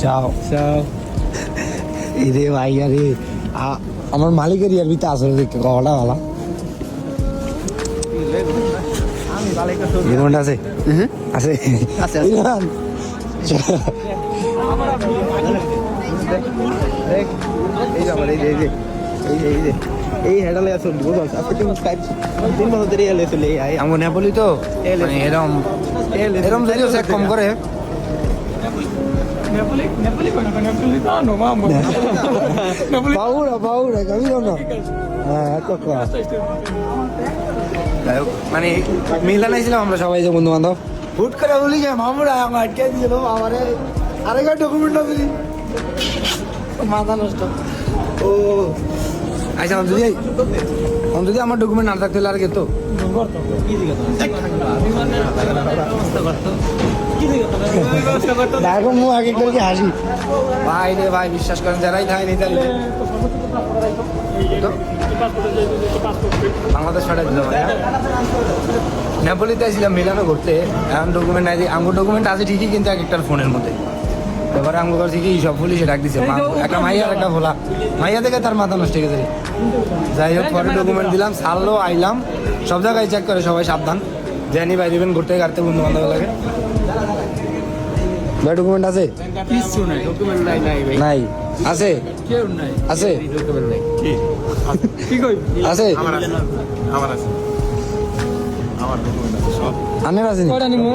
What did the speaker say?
চাও চাও রে ভাই আরে আমার মালিকের ইয়ার ভিতরে আসলে দেখতে কটা ভালো রিমোট আছে আছে আছে ইরফান, এই যে আমার এই যে এই হেডালে আছে বুঝছো আজকে 3 বছর ধরে এলে চলে এই আমি নেপালি তো মানে এরম এরম যদিও চেক কম করে বাউরা কবি না হ্যাঁ মানে মিলা নাইছিলাম আমরা সবাই যে বন্ধু বান্ধব হুট করে বলি যে মামুরা আমার আটকে দিল আমারে আরেকটা ডকুমেন্ট না দিলি মাথা নষ্ট ও আচ্ছা যদি আমার ডকুমেন্ট না থাকতে আর কে তো দেখো মু আগে করে হাসি ভাই রে ভাই বিশ্বাস করেন যারাই খায়নি তাহলে বাংলাদেশ ফাটা দিল নেপালিতে আসছিলাম মিলানো করতে এখন ডকুমেন্ট নাই আমার ডকুমেন্ট আছে ঠিকই কিন্তু এক একটার ফোনের মধ্যে এবারে আমি করছি কি সব পুলিশে ডাক দিছে একটা মাইয়া একটা ভোলা মাইয়া দেখে তার মাথা নষ্ট হয়ে গেছে যাই হোক পরে ডকুমেন্ট দিলাম ছাড়লো আইলাম সব জায়গায় চেক করে সবাই সাবধান জানি বাইরে ঘুরতে গাড়তে বন্ধু বান্ধব লাগে ভাই ডকুমেন্ট আছে কিছু নাই ডকুমেন্ট নাই ভাই নাই আছে কেউ নাই আছে ডকুমেন্ট নাই কি কই আছে আমার আছে আমার ডকুমেন্ট আছে সব আনের আছে কয়টা নিমু